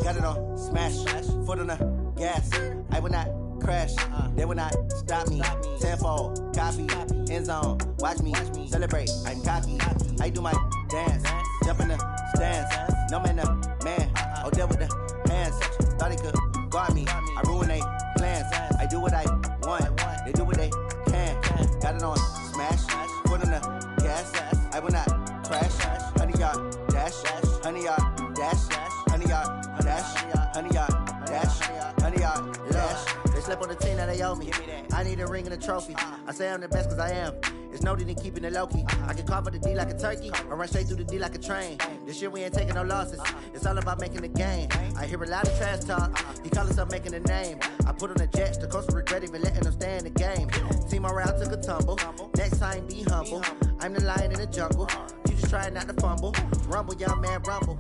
got it on smash, foot on the gas. I will not crash, they will not stop me. Tenfold, copy, end zone, watch me celebrate. I'm cocky, I do my dance, jump in the stands. No man, man, oh there with the hands. Thought he could guard me, I ruin they plans. I do what I want, they do what they can. Got it on smash, foot on the gas. I will not crash, 100-yard dash, 100-yard dash, 100-yard dash, 100-yard dash, 100-yard dash. They slept on the team that they owe me. I need a ring and a trophy. I say I'm the best cause I am. It's noted in keeping it low-key. I can carve up the D like a turkey or run straight through the D like a train. This year we ain't taking no losses. It's all about making the game. I hear a lot of trash talk. He call himself making a name. I put on the Jets. The coach will regret even letting them stay in the game. Team around took a tumble. Next time be humble. I'm the lion in the jungle. You just try not to fumble. Rumble, young man, rumble.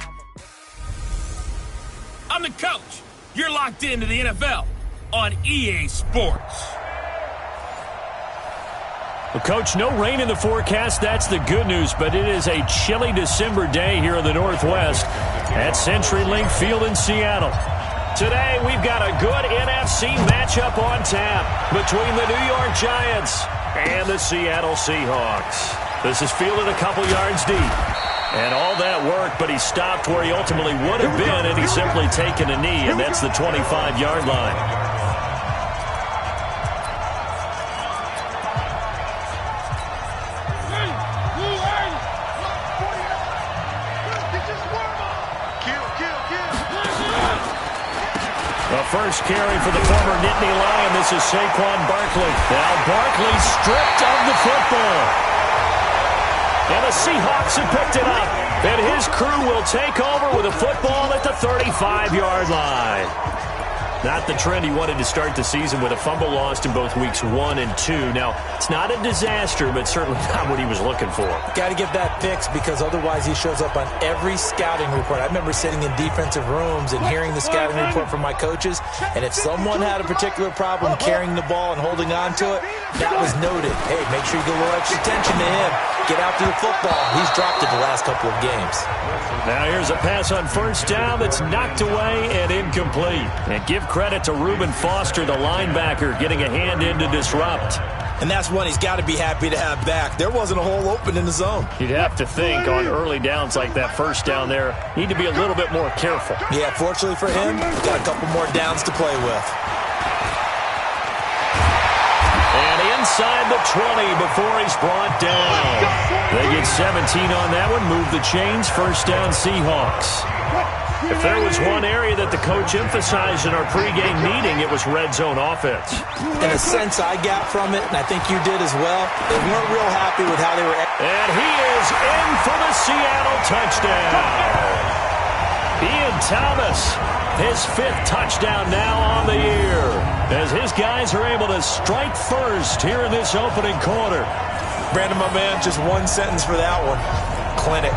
I'm the coach. You're locked into the NFL on EA Sports. Well, Coach, no rain in the forecast. That's the good news, but it is a chilly December day here in the Northwest at CenturyLink Field in Seattle. Today, we've got a good NFC matchup on tap between the New York Giants and the Seattle Seahawks. This is fielded a couple yards deep. And all that work, but he stopped where he ultimately would have been, and he's simply taken a knee, and that's the 25-yard line. The first carry for the former Nittany Lion. This is Saquon Barkley. Now Barkley stripped of the football. And the Seahawks have picked it up. And his crew will take over with a football at the 35-yard line. Not the trend he wanted to start the season with a fumble lost in both weeks 1 and 2. Now, it's not a disaster, but certainly not what he was looking for. Got to get that fixed because otherwise he shows up on every scouting report. I remember sitting in defensive rooms and hearing the scouting report from my coaches, and if someone had a particular problem carrying the ball and holding on to it, that was noted. Hey, make sure you give a little extra attention to him. Get after the football. He's dropped it the last couple of games. Now here's a pass on first down that's knocked away and incomplete. And give credit to Reuben Foster, the linebacker, getting a hand in to disrupt. And that's one he's got to be happy to have back. There wasn't a hole open in the zone. You'd have to think on early downs like that first down there, need to be a little bit more careful. Yeah, fortunately for him, he's got a couple more downs to play with. And inside the 20 before he's brought down. They get 17 on that one, move the chains, first down Seahawks. If there was one area that the coach emphasized in our pregame meeting, it was red zone offense. In a sense I got from it, and I think you did as well, they weren't real happy with how they were. And he is in for the Seattle touchdown. Ian Thomas, his 5th touchdown now on the year, as his guys are able to strike first here in this opening quarter. Brandon, my man, just one sentence for that one. Clinic.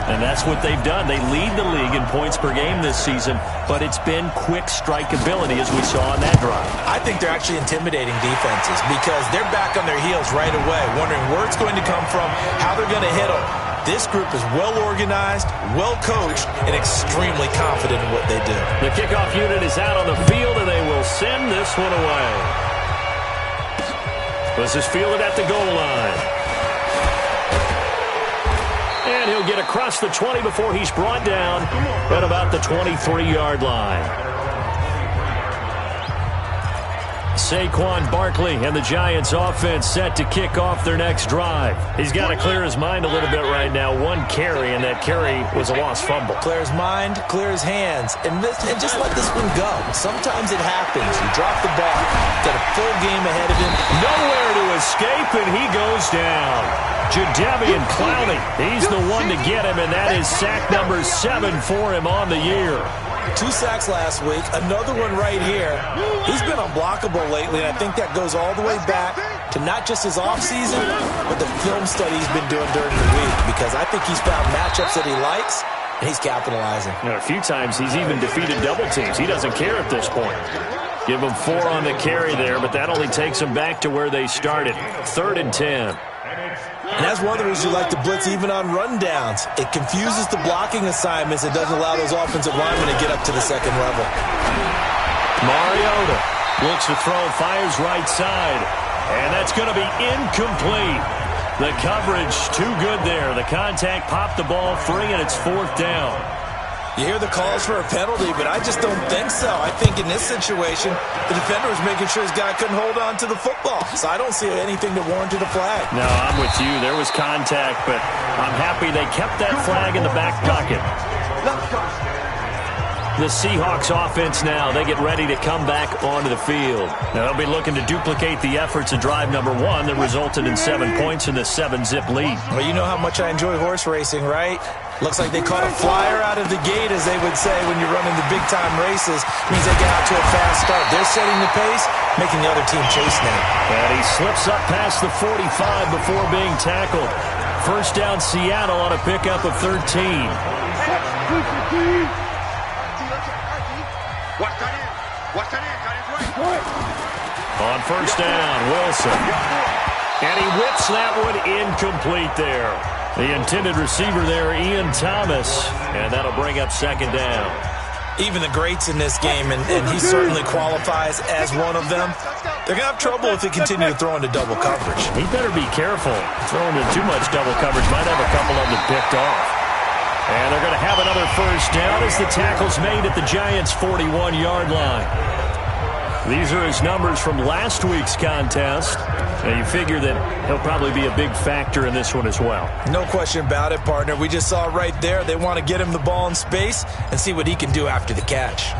And that's what they've done. They lead the league in points per game this season, but it's been quick strikeability as we saw on that drive. I think they're actually intimidating defenses because they're back on their heels right away, wondering where it's going to come from, how they're going to hit them. This group is well organized, well coached, and extremely confident in what they do. The kickoff unit is out on the field, and they will send this one away. This is fielded at the goal line. And he'll get across the 20 before he's brought down at about the 23-yard line. Saquon Barkley and the Giants offense set to kick off their next drive. He's got to clear his mind a little bit right now. One carry, and that carry was a lost fumble. Clear his mind, clear his hands, and just let this one go. Sometimes it happens. You drop the ball. Got a full game ahead of him. Nowhere to escape, and he goes down. Jadeveon Clowney, he's the one to get him, and that is sack number 7 for him on the year. 2 sacks last week, another one right here. He's been unblockable lately, and I think that goes all the way back to not just his offseason, but the film study he's been doing during the week, because I think he's found matchups that he likes, and he's capitalizing. A few times he's even defeated double teams. He doesn't care at this point. Give him 4 on the carry there, but that only takes him back to where they started. 3rd and 10. And that's one of the reasons you like to blitz even on rundowns. It confuses the blocking assignments. It doesn't allow those offensive linemen to get up to the second level. Mariota looks to throw, fires right side. And that's going to be incomplete. The coverage too good there. The contact popped the ball free, and it's 4th down. You hear the calls for a penalty, but I just don't think so. I think in this situation, the defender was making sure his guy couldn't hold on to the football. So I don't see anything that warranted a flag. No, I'm with you. There was contact, but I'm happy they kept that flag in the back pocket. The Seahawks offense now, they get ready to come back onto the field. Now they'll be looking to duplicate the efforts of drive number 1 that resulted in 7 points in the 7-zip lead. Well, you know how much I enjoy horse racing, right? Looks like they caught a flyer out of the gate, as they would say when you're running the big-time races. Means they get out to a fast start. They're setting the pace, making the other team chase now. And he slips up past the 45 before being tackled. First down, Seattle on a pickup of 13. On first down, Wilson. And he whips that one incomplete there. The intended receiver there, Ian Thomas. And that'll bring up second down. Even the greats in this game, and he certainly qualifies as one of them, they're going to have trouble if they continue to throw into double coverage. He better be careful. Throwing into too much double coverage might have a couple of them picked off. And they're going to have another first down as the tackle's made at the Giants' 41-yard line. These are his numbers from last week's contest. And you figure that he'll probably be a big factor in this one as well. No question about it, partner. We just saw it right there. They want to get him the ball in space and see what he can do after the catch.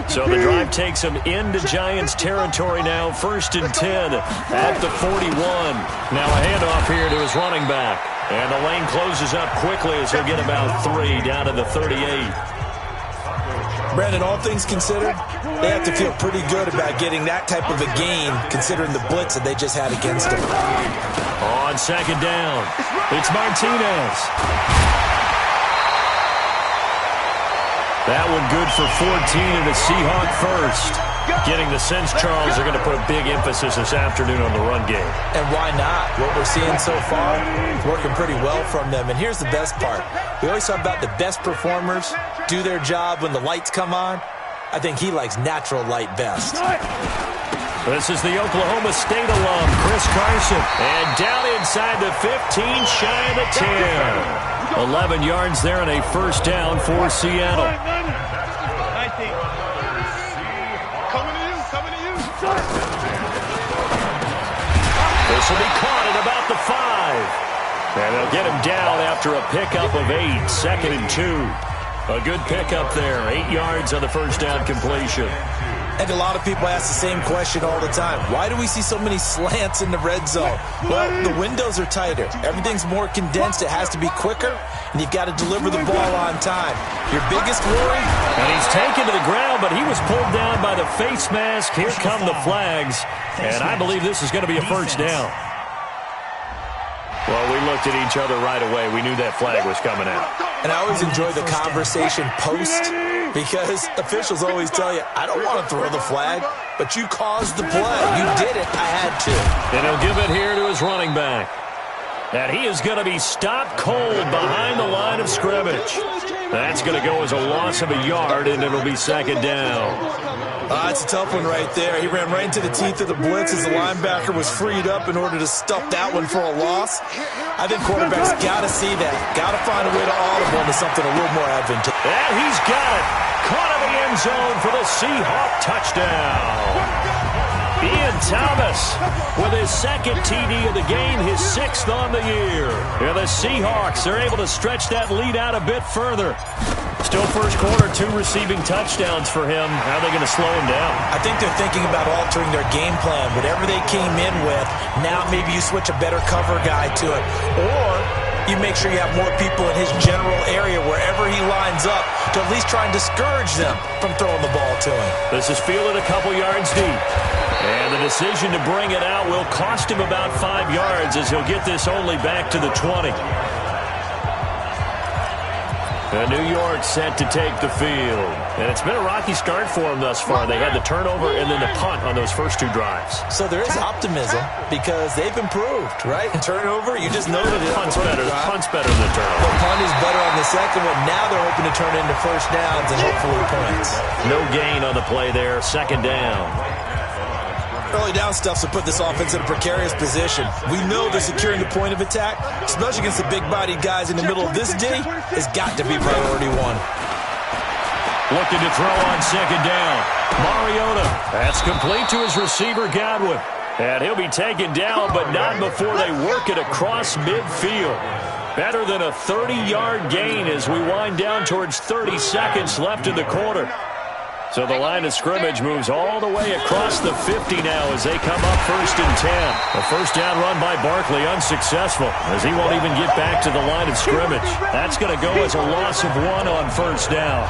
So the drive takes him into Giants territory now. 1st and 10 at the 41. Now a handoff here to his running back. And the lane closes up quickly as he'll get about 3 down to the 38. Brandon, all things considered, they have to feel pretty good about getting that type of a gain, considering the blitz that they just had against them. On second down, it's Martinez. That one good for 14 and a Seahawk first. Getting the sense, Charles, they're going to put a big emphasis this afternoon on the run game. And why not? What we're seeing so far is working pretty well from them. And here's the best part. We always talk about the best performers do their job when the lights come on. I think he likes natural light best. This is the Oklahoma State alum, Chris Carson. And down inside the 15, shy of the 10. 11 yards there and a first down for Seattle. This will be caught at about the 5. And they'll get him down after a pickup of 8. 2nd and 2. A good pickup there. 8 yards on the first down completion. And a lot of people ask the same question all the time. Why do we see so many slants in the red zone? Well, the windows are tighter. Everything's more condensed. It has to be quicker, and you've got to deliver the ball on time. Your biggest worry? And he's taken to the ground, but he was pulled down by the face mask. Here come the flags, and I believe this is going to be a first down. Well, we looked at each other right away. We knew that flag was coming out. And I always enjoy the conversation post, because officials always tell you, I don't want to throw the flag, but you caused the play. You did it. I had to. And he'll give it here to his running back. And he is going to be stopped cold behind the line of scrimmage. That's going to go as a loss of a yard, and it'll be second down. It's a tough one right there. He ran right into the teeth of the blitz as the linebacker was freed up in order to stuff that one for a loss. I think quarterbacks got to see that. Got to find a way to audible into something a little more advantageous. And he's got it. Caught in the end zone for the Seahawk touchdown. Ian Thomas with his 2nd TD of the game, his 6th on the year. And the Seahawks are able to stretch that lead out a bit further. Still first quarter, 2 receiving touchdowns for him. How are they going to slow him down? I think they're thinking about altering their game plan. Whatever they came in with, now maybe you switch a better cover guy to it. Or you make sure you have more people in his general area wherever he lines up to at least try and discourage them from throwing the ball to him. This is fielded a couple yards deep. And the decision to bring it out will cost him about 5 yards as he'll get this only back to the 20. And New York set to take the field. And it's been a rocky start for them thus far. They had the turnover and then the punt on those first 2 drives. So there is optimism because they've improved, right? Turnover, you just noted it. Punt's better than the turnover. The punt is better on the second one. Now they're hoping to turn it into first downs and hopefully points. No gain on the play there. Second down. Early down stuff to put this offense in a precarious position. We know they're securing the point of attack, especially against the big-bodied guys in the middle of this D, has got to be priority 1. Looking to throw on second down. Mariota. That's complete to his receiver, Godwin. And he'll be taken down, but not before they work it across midfield. Better than a 30-yard gain as we wind down towards 30 seconds left in the quarter. So the line of scrimmage moves all the way across the 50 now as they come up 1st and 10. A first down run by Barkley unsuccessful as he won't even get back to the line of scrimmage. That's going to go as a loss of 1 on first down.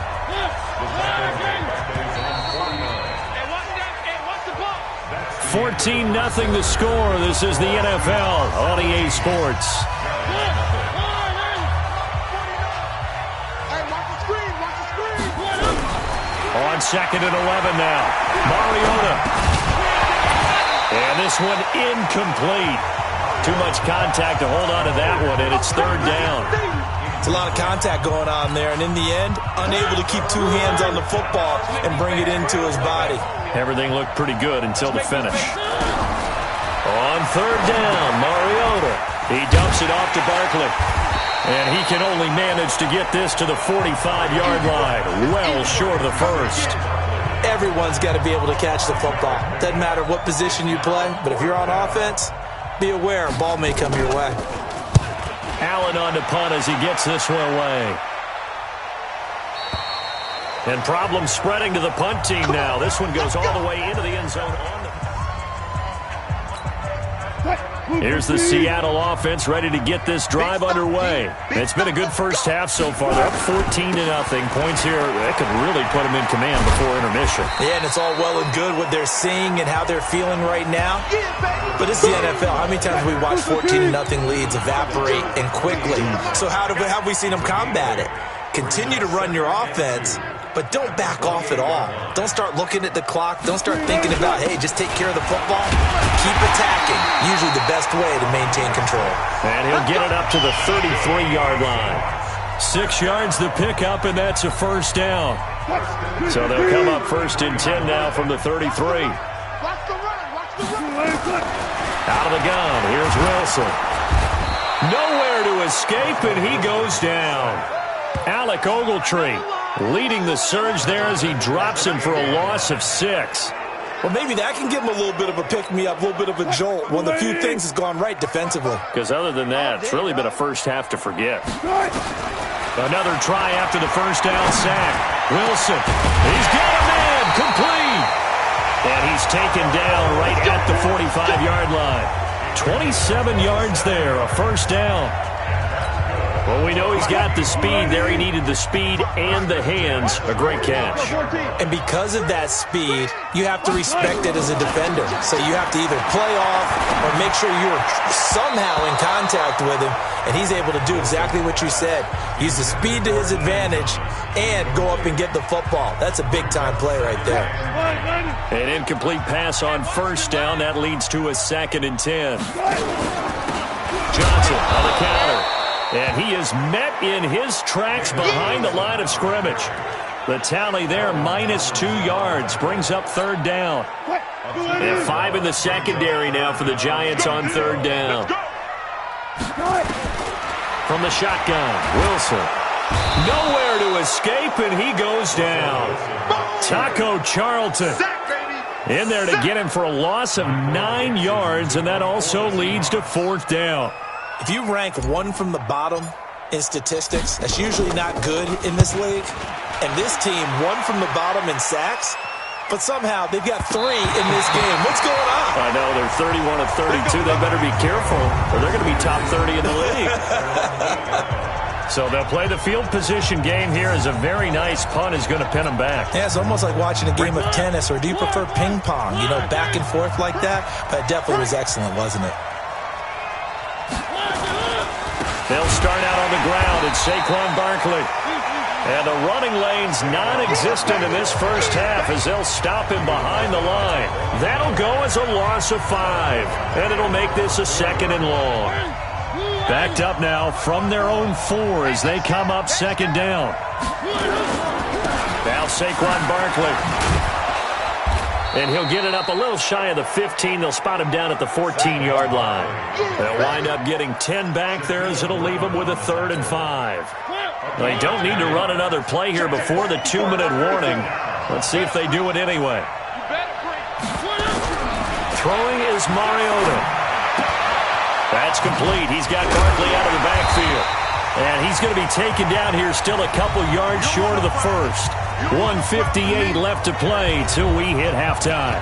14-0 the score. This is the NFL on EA Sports. On 2nd and 11 now. Mariota. And this one incomplete. Too much contact to hold on to that one, and it's 3rd down. It's a lot of contact going on there, and in the end, unable to keep 2 hands on the football and bring it into his body. Everything looked pretty good until the finish. On 3rd down, Mariota. He dumps it off to Barkley. And he can only manage to get this to the 45-yard line, well short of the first. Everyone's got to be able to catch the football. Doesn't matter what position you play, but if you're on offense, be aware a ball may come your way. Allen on to punt as he gets this one away. And problems spreading to the punt team now. This one goes all the way into the end zone. Here's the Seattle offense ready to get this drive underway. It's been a good first half so far. They're up 14-0. Points here, that could really put them in command before intermission. Yeah, and it's all well and good what they're seeing and how they're feeling right now. But it's the NFL. How many times have we watched 14-0 leads evaporate and quickly? So how have we seen them combat it? Continue to run your offense, but don't back off at all. Don't start looking at the clock. Don't start thinking about, hey, just take care of the football. Keep attacking. Usually the best way to maintain control. And he'll get it up to the 33-yard line. 6 yards the pickup, and that's a first down. So they'll come up 1st and 10 now from the 33. Out of the gun, here's Wilson. Nowhere to escape, and he goes down. Alec Ogletree leading the surge there as he drops him for a loss of 6. Well, maybe that can give him a little bit of a pick-me-up, a little bit of a jolt. One of the few things has gone right defensively. Because other than that, it's really been a first half to forget. Another try after the first down sack. Wilson, he's got a man, complete. And he's taken down right at the 45-yard line. 27 yards there, a first down. Well, we know he's got the speed there. He needed the speed and the hands. A great catch. And because of that speed, you have to respect it as a defender. So you have to either play off or make sure you're somehow in contact with him. And he's able to do exactly what you said. Use the speed to his advantage and go up and get the football. That's a big-time play right there. An incomplete pass on first down. That leads to a 2nd and 10. Johnson on the counter. And he is met in his tracks behind the line of scrimmage. The tally there, -2 yards, brings up 3rd down. And 5 in the secondary now for the Giants on 3rd down. From the shotgun, Wilson. Nowhere to escape, and he goes down. Taco Charlton in there to get him for a loss of 9 yards, and that also leads to 4th down. If you rank one from the bottom in statistics, that's usually not good in this league. And this team, one from the bottom in sacks, but somehow they've got 3 in this game. What's going on? I know, they're 31 of 32. They better be careful, or they're going to be top 30 in the league. So they'll play the field position game here as a very nice punt is going to pin them back. Yeah, it's almost like watching a game of tennis, or do you prefer ping pong? You know, back and forth like that? But it definitely was excellent, wasn't it? They'll start out on the ground. It's Saquon Barkley. And the running lane's non-existent in this first half as they'll stop him behind the line. That'll go as a loss of 5. And it'll make this a 2nd and long. Backed up now from their own 4 as they come up 2nd down. Now Saquon Barkley. And he'll get it up a little shy of the 15. They'll spot him down at the 14-yard line. They'll wind up getting 10 back there as it'll leave them with a 3rd and 5. They don't need to run another play here before the 2-minute warning. Let's see if they do it anyway. Throwing is Mariota. That's complete. He's got Barkley out of the backfield. And he's going to be taken down here still a couple yards short of the first. 1:58 left to play till we hit halftime.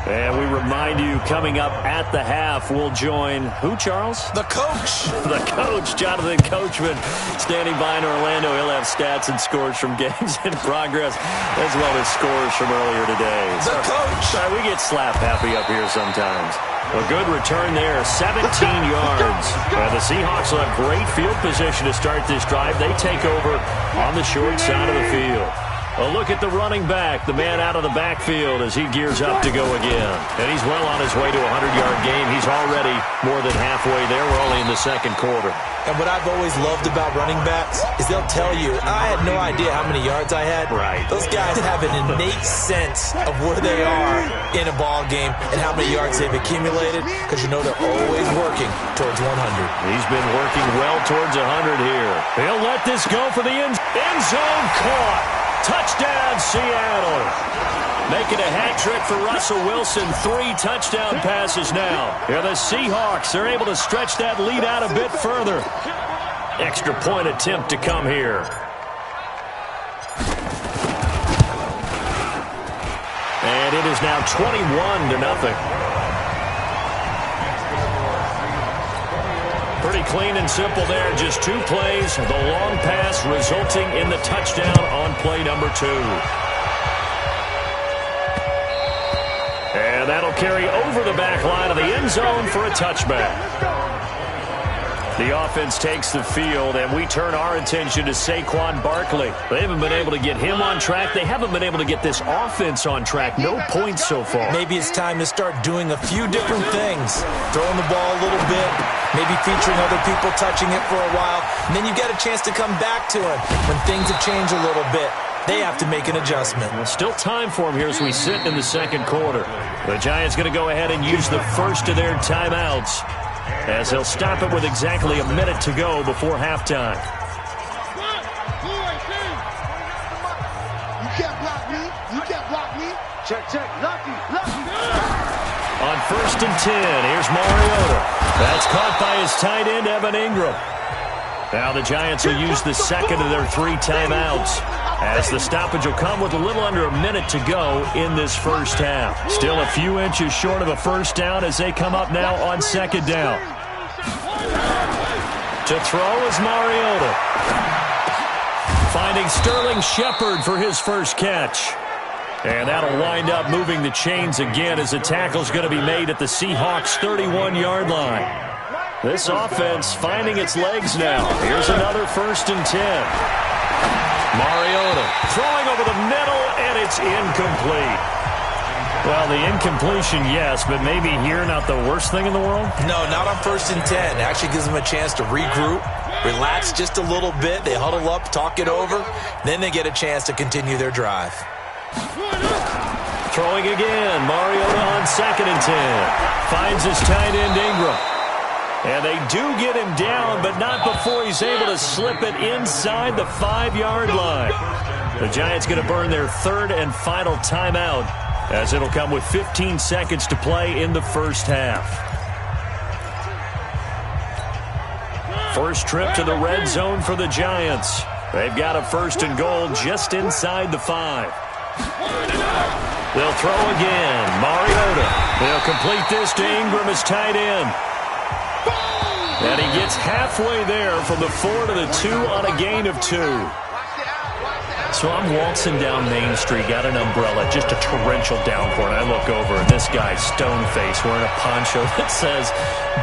And we remind you, coming up at the half, we'll join who, Charles? The coach. The coach, Jonathan Coachman, standing by in Orlando. He'll have stats and scores from games in progress, as well as scores from earlier today. The coach. Sorry, we get slap happy up here sometimes. A good return there, 17 yards. The Seahawks will have great field position to start this drive. They take over on the short side of the field. A look at the running back, the man out of the backfield as he gears up to go again. And he's well on his way to a 100-yard game. He's already more than halfway there. We're only in the 2nd quarter. And what I've always loved about running backs is they'll tell you, I had no idea how many yards I had. Right. Those guys have an innate sense of where they are in a ball game and how many yards they've accumulated, because you know they're always working towards 100. He's been working well towards 100 here. He'll let this go for the end zone. Caught. Touchdown, Seattle. Making a hat trick for Russell Wilson. 3 touchdown passes now. Here the Seahawks are able to stretch that lead out a bit further. Extra point attempt to come here. And it is now 21-0. Pretty clean and simple there. Just 2 plays. The long pass resulting in the touchdown on play number 2. And that'll carry over the back line of the end zone for a touchback. The offense takes the field, and we turn our attention to Saquon Barkley. They haven't been able to get him on track. They haven't been able to get this offense on track. No points so far. Maybe it's time to start doing a few different things. Throwing the ball a little bit, maybe featuring other people touching it for a while, and then you get a chance to come back to him when things have changed a little bit. They have to make an adjustment. Well, still time for him here as we sit in the 2nd quarter. The Giants going to go ahead and use the first of their timeouts, as they'll stop it with exactly a minute to go before halftime. You can't block me. You can't block me. Check. Lucky. On 1st and 10, here's Mariota. That's caught by his tight end, Evan Ingram. Now the Giants will use the 2nd of their 3 timeouts, as the stoppage will come with a little under a minute to go in this first half. Still a few inches short of a first down as they come up now on 2nd down. To throw is Mariota. Finding Sterling Shepard for his first catch. And that'll wind up moving the chains again as the tackle's going to be made at the Seahawks' 31-yard line. This offense finding its legs now. Here's another 1st and 10. Mariota throwing over the middle, and it's incomplete. Well, the incompletion, yes, but maybe here not the worst thing in the world? No, not on 1st and 10. It actually gives them a chance to regroup, relax just a little bit. They huddle up, talk it over. Then they get a chance to continue their drive. Throwing again. Mariota on 2nd and 10. Finds his tight end, Ingram. And they do get him down, but not before he's able to slip it inside the 5-yard line. The Giants going to burn their 3rd and final timeout, as it'll come with 15 seconds to play in the first half. First trip to the red zone for the Giants. They've got a 1st and goal just inside the 5. They'll throw again. Mariota. They'll complete this to Ingram as tight end. And he gets halfway there from the 4 to the 2 on a gain of 2. So I'm waltzing down Main Street, got an umbrella, just a torrential downpour, and I look over, and this guy's stone-faced wearing a poncho that says,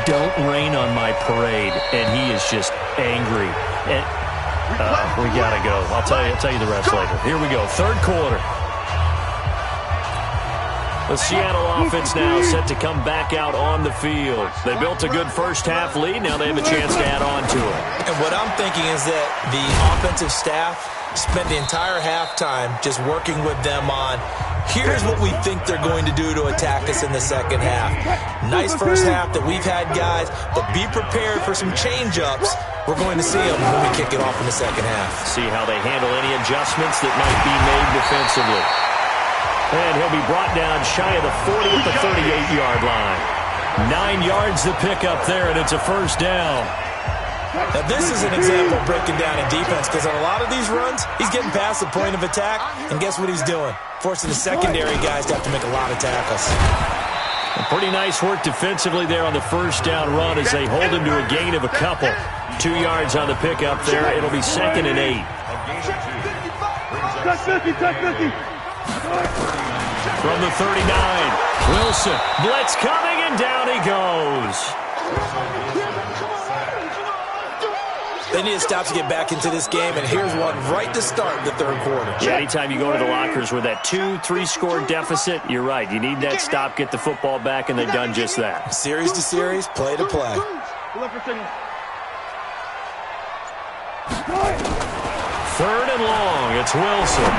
"Don't rain on my parade," and he is just angry. And we got to go. I'll tell you the rest later. Here we go, third quarter. The Seattle offense now set to come back out on the field. They built a good first-half lead. Now they have a chance to add on to it. And what I'm thinking is that the offensive staff spent the entire halftime just working with them on, here's what we think they're going to do to attack us in the second half. Nice first half that we've had, guys, but be prepared for some change-ups. We're going to see them when we kick it off in the second half. See how they handle any adjustments that might be made defensively. And he'll be brought down shy of the 40 at the 38-yard line. 9 yards to pick up there, and it's a first down. Now, this is an example of breaking down in defense, because on a lot of these runs, he's getting past the point of attack, and guess what he's doing? Forcing the secondary guys to have to make a lot of tackles. Pretty nice work defensively there on the first down run as they hold him to a gain of a couple. 2 yards on the pickup there. It'll be 2nd and 8. From the 39, Wilson, blitz coming, and down he goes. They need to stop to get back into this game, and here's one right to start the third quarter. Yeah, anytime you go to the lockers with that 2-3 score deficit, you're right. You need that stop, get the football back, and they've done just that. Series to series, play to play. Third and long, it's Wilson.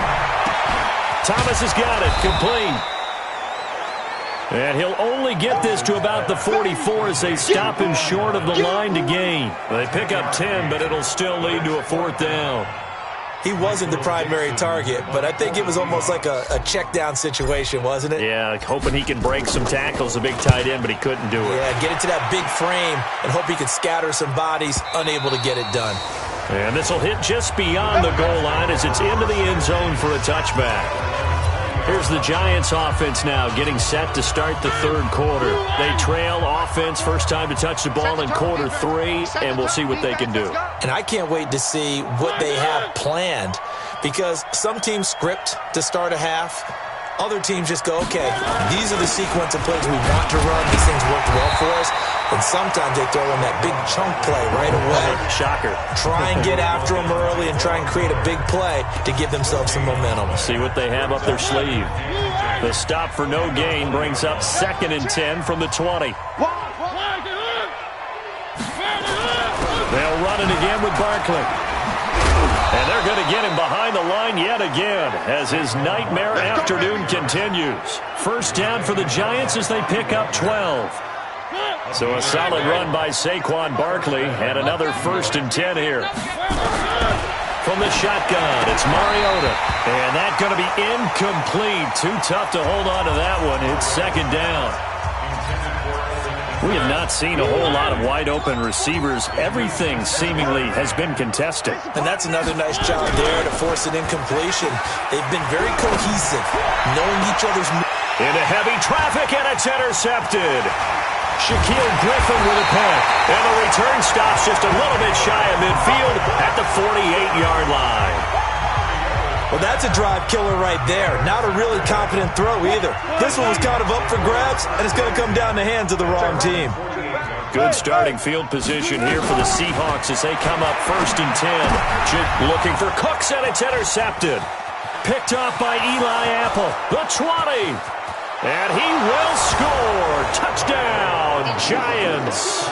Thomas has got it, complete. And he'll only get this to about the 44 as they stop him short of the line to gain. They pick up 10, but it'll still lead to a fourth down. He wasn't the primary target, but I think it was almost like a check down situation, wasn't it? Yeah, hoping he can break some tackles, a big tight end, but he couldn't do it. Yeah, get into that big frame and hope he could scatter some bodies, unable to get it done. And this will hit just beyond the goal line as it's into the end zone for a touchback. Here's the Giants offense now getting set to start the third quarter. They trail offense, first time to touch the ball in quarter 3, and we'll see what they can do. And I can't wait to see what they have planned, because some teams script to start a half. Other teams just go, okay, these are the sequence of plays we want to run. These things worked well for us. And sometimes they throw in that big chunk play right away. Shocker. Try and get after them early and try and create a big play to give themselves some momentum. See what they have up their sleeve. The stop for no gain brings up 2nd and 10 from the 20. They'll run it again with Barkley. And they're going to get him behind the line yet again as his nightmare afternoon continues. First down for the Giants as they pick up 12. So a solid run by Saquon Barkley and another 1st and 10 here. From the shotgun, it's Mariota. And that's going to be incomplete. Too tough to hold on to that one. It's 2nd down. We have not seen a whole lot of wide-open receivers. Everything seemingly has been contested. And that's another nice job there to force an incompletion. They've been very cohesive, knowing each other's moves. Into heavy traffic, and it's intercepted. Shaquille Griffin with a pick. And the return stops just a little bit shy of midfield at the 48-yard line. Well, that's a drive killer right there. Not a really confident throw either. This one was kind of up for grabs, and it's going to come down the hands of the wrong team. Good starting field position here for the Seahawks as they come up 1st and 10. Looking for Cooks, and it's intercepted. Picked off by Eli Apple. The 20. And he will score. Touchdown, Giants.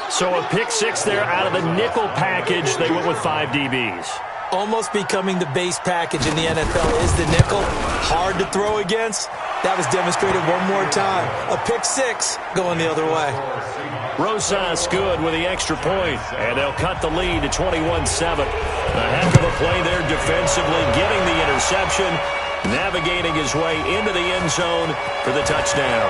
So a pick 6 there out of the nickel package. They went with 5 DBs. Almost becoming the base package in the NFL is the nickel. Hard to throw against. That was demonstrated one more time. A pick 6 going the other way. Rosas good with the extra point. And they'll cut the lead to 21-7. A heck of a play there defensively, getting the interception, navigating his way into the end zone for the touchdown.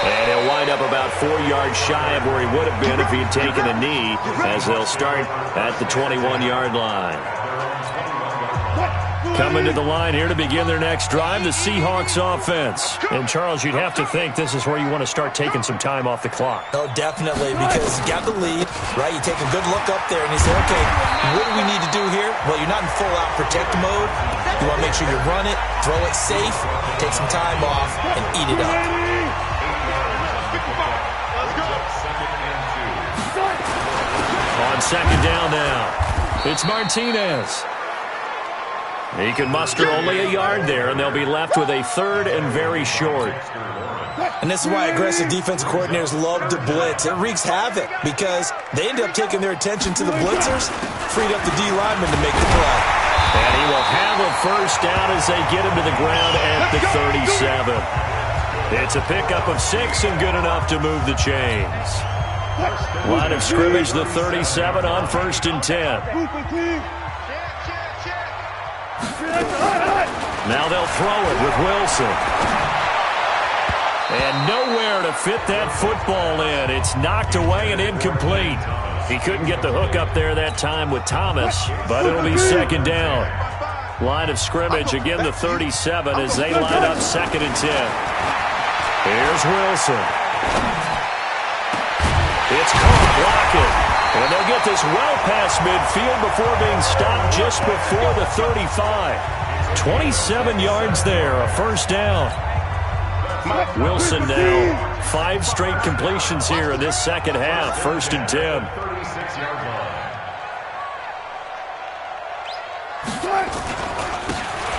And he'll wind up about 4 yards shy of where he would have been if he had taken a knee, as they'll start at the 21-yard line. Coming to the line here to begin their next drive, the Seahawks offense. And, Charles, you'd have to think this is where you want to start taking some time off the clock. Oh, definitely, because you got the lead, right? You take a good look up there and you say, okay, what do we need to do here? Well, you're not in full-out protect mode. You want to make sure you run it, throw it safe, take some time off, and eat it up. On second down now, it's Martinez. He can muster only a yard there, and they'll be left with a third and very short. And this is why aggressive defensive coordinators love to blitz. It wreaks havoc because they end up taking their attention to the blitzers, freed up the D lineman to make the play. And he will have a first down as they get him to the ground at the 37. It's a pickup of 6 and good enough to move the chains. Line of scrimmage, the 37 on 1st and 10. Now they'll throw it with Wilson. And nowhere to fit that football in. It's knocked away and incomplete. He couldn't get the hook up there that time with Thomas, but it'll be second down. Line of scrimmage, again the 37 as they line up 2nd and 10. Here's Wilson. It's caught blocking. And they'll get this well past midfield before being stopped just before the 35. 27 yards there, a first down. Wilson now 5 straight completions here in this second half. 1st and 10.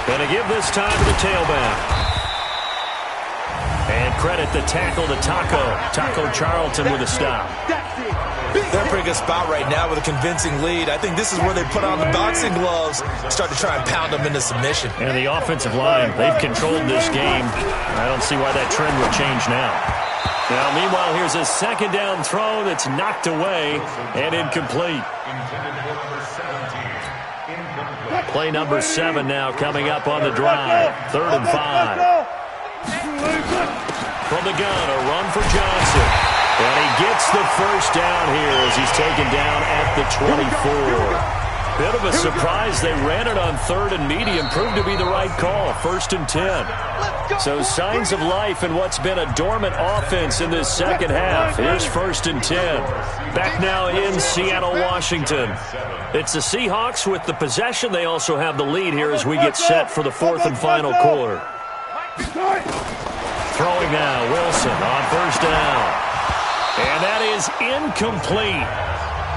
And to give this time to the tailback. And credit the tackle to Taco Charlton with a stop. They're in a pretty good spot right now with a convincing lead. I think this is where they put on the boxing gloves, start to try and pound them into submission. And the offensive line, they've controlled this game. I don't see why that trend would change now. Now, meanwhile, here's a second down throw that's knocked away and incomplete. Play number 7 now coming up on the drive. 3rd and 5. From the gun, a run for Johnson. And he gets the first down here as he's taken down at the 24. Bit of a surprise. They ran it on 3rd and medium. Proved to be the right call. 1st and 10. So signs of life in what's been a dormant offense in this second half. Here's 1st and 10. Back now in Seattle, Washington. It's the Seahawks with the possession. They also have the lead here as we get set for the 4th and final quarter. Throwing now, Wilson on 1st down. And that is incomplete.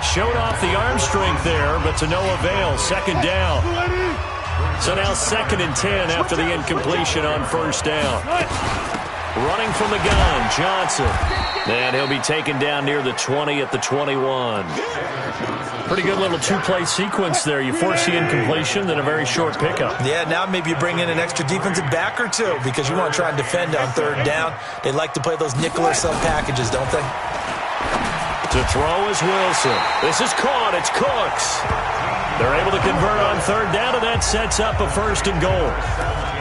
Showed off the arm strength there, but to no avail. 2nd down. So now 2nd and 10 after the incompletion on 1st down. Running from the gun, Johnson. And he'll be taken down near the 20 at the 21. Pretty good little 2-play sequence there. You force the incompletion, then a very short pickup. Yeah, now maybe you bring in an extra defensive back or 2 because you want to try and defend on 3rd down. They like to play those nickel or sub packages, don't they? To throw is Wilson. This is caught. It's Cooks. They're able to convert on 3rd down, and that sets up a 1st and goal.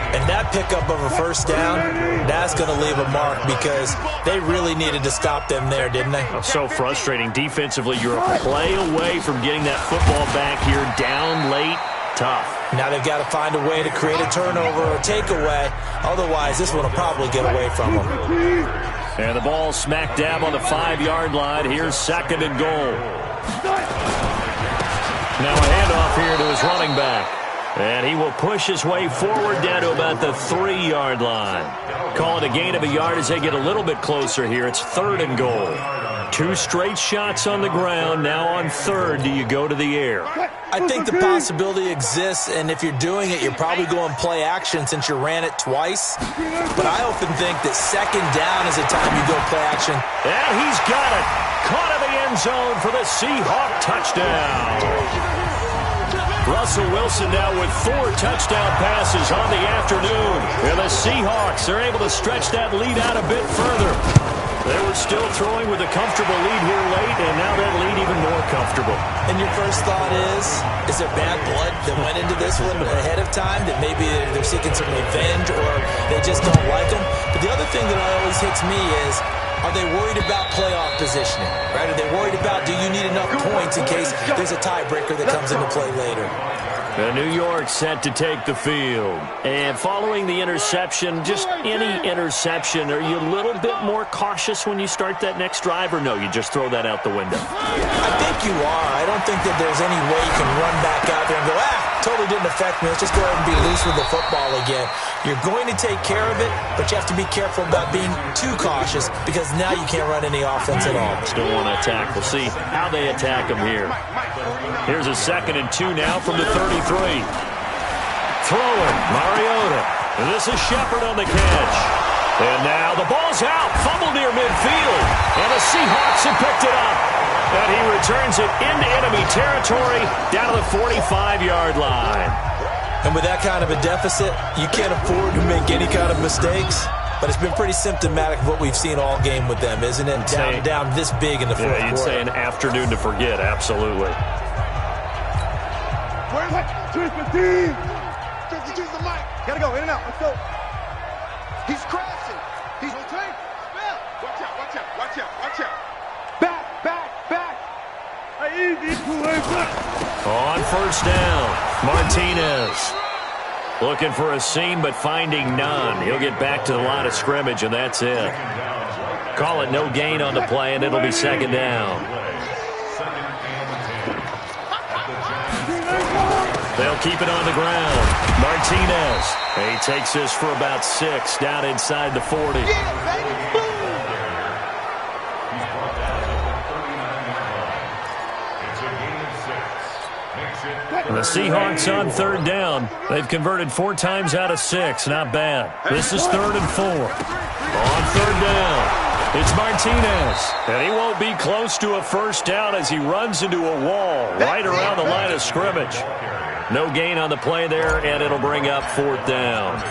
And that pickup of a 1st down, that's going to leave a mark because they really needed to stop them there, didn't they? So frustrating. Defensively, you're a play away from getting that football back here down late. Tough. Now they've got to find a way to create a turnover or takeaway. Otherwise, this one will probably get away from them. And the ball smack dab on the 5-yard line. Here's 2nd and goal. Now a handoff here to his running back. And he will push his way forward down to about the 3-yard line. Call it a gain of a yard as they get a little bit closer here. It's 3rd and goal. 2 straight shots on the ground. Now on 3rd, do you go to the air? I think the possibility exists, and if you're doing it, you're probably going play action since you ran it twice. But I often think that 2nd down is the time you go play action. And he's got it. Caught in the end zone for the Seahawk touchdown. Russell Wilson now with 4 touchdown passes on the afternoon. And the Seahawks are able to stretch that lead out a bit further. They were still throwing with a comfortable lead here late, and now that lead even more comfortable. And your first thought is there bad blood that went into this one ahead of time, that maybe they're seeking some revenge or they just don't like them? But the other thing that always hits me is, are they worried about playoff positioning, right? Are they worried about, do you need enough points in case there's a tiebreaker that comes into play later? And New York set to take the field. And following the interception, just any interception, are you a little bit more cautious when you start that next drive, or no, you just throw that out the window? I think you are. I don't think that there's any way you can run back out there and go, totally didn't affect me. Let's just go ahead and be loose with the football again. You're going to take care of it, but you have to be careful about being too cautious because now you can't run any offense at all. Still want to attack. We'll see how they attack them here. Here's a 2nd and 2 now from the 33. Throwing, Mariota. And this is Shepard on the catch. And now the ball's out. Fumble near midfield. And the Seahawks have picked it up. And he returns it into enemy territory down to the 45-yard line. And with that kind of a deficit, you can't afford to make any kind of mistakes. But it's been pretty symptomatic of what we've seen all game with them, isn't it? Down this big in the fourth quarter. You'd say an afternoon to forget, absolutely. Gotta go, in and out, let's go. He's crashing. He's on tape. Watch out, watch out, watch out, watch out. Back. On first down, Martinez. Looking for a seam, but finding none. He'll get back to the line of scrimmage, and that's it. Call it no gain on the play, and it'll be 2nd down. They'll keep it on the ground. Martinez. He takes this for about 6 down inside the 40. And the Seahawks on 3rd down. They've converted 4 times out of 6. Not bad. This is 3rd and 4. On 3rd down, it's Martinez. And he won't be close to a first down as he runs into a wall right around the line of scrimmage. No gain on the play there, and it'll bring up 4th down.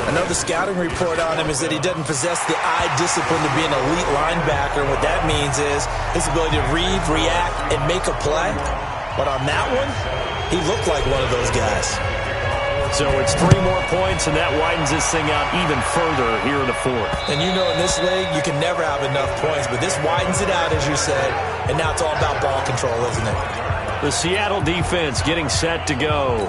I know the scouting report on him is that he doesn't possess the eye discipline to be an elite linebacker. And what that means is his ability to read, react, and make a play. But on that one, he looked like one of those guys. So it's 3 more points, and that widens this thing out even further here in the 4th. And you know in this league, you can never have enough points. But this widens it out, as you said. And now it's all about ball control, isn't it? The Seattle defense getting set to go.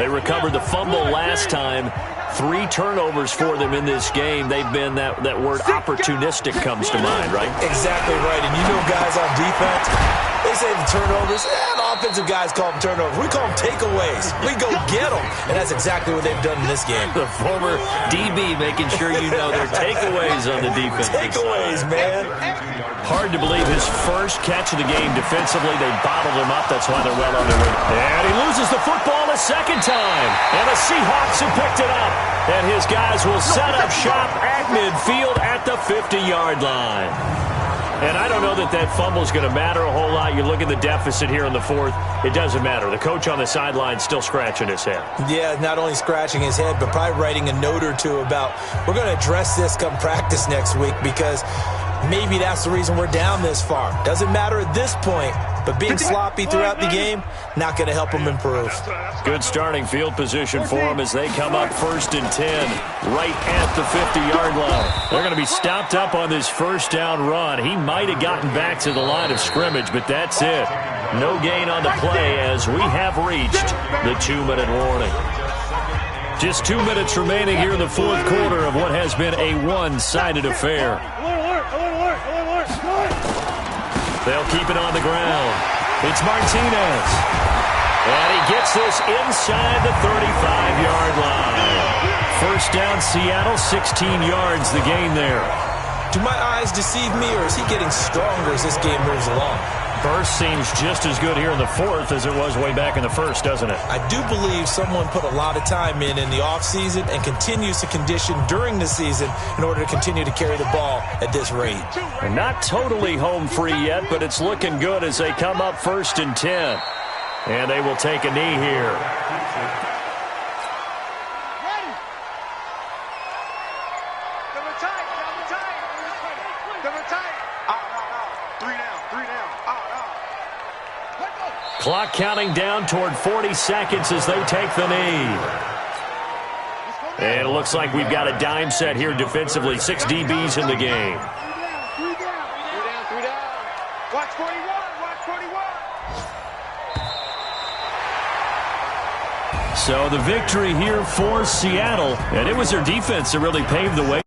They recovered the fumble last time. 3 turnovers for them in this game. They've been, that word opportunistic comes to mind, right? Exactly right. And you know guys on defense, they say the turnovers, and offensive guys call them turnovers. We call them takeaways. We go get them. And that's exactly what they've done in this game. The former DB making sure you know their takeaways on the defense. Takeaways, man. Hard to believe his first catch of the game defensively. They bottled him up. That's why they're well on their way. And he loses the football a 2nd time. And the Seahawks have picked it up. And his guys will set up shop at midfield at the 50-yard line. And I don't know that fumble is going to matter a whole lot. You look at the deficit here in the 4th. It doesn't matter. The coach on the sideline still scratching his head. Yeah, not only scratching his head, but probably writing a note or two about we're going to address this come practice next week because maybe that's the reason we're down this far. Doesn't matter at this point, but being sloppy throughout the game, not going to help them improve. Good starting field position for them as they come up 1st and 10 right at the 50-yard line. They're going to be stopped up on this first down run. He might have gotten back to the line of scrimmage, but that's it. No gain on the play as we have reached the 2-minute warning. Just 2 minutes remaining here in the 4th quarter of what has been a one-sided affair. They'll keep it on the ground. It's Martinez. And he gets this inside the 35-yard line. First down, Seattle, 16 yards the gain there. Do my eyes deceive me, or is he getting stronger as this game moves along? Burst seems just as good here in the 4th as it was way back in the 1st, doesn't it? I do believe someone put a lot of time in the offseason and continues to condition during the season in order to continue to carry the ball at this rate. And not totally home free yet, but it's looking good as they come up 1st and 10. And they will take a knee here. Clock counting down toward 40 seconds as they take the knee. And it looks like we've got a dime set here defensively. 6 DBs in the game. Three down. Watch 41. So the victory here for Seattle, and it was their defense that really paved the way.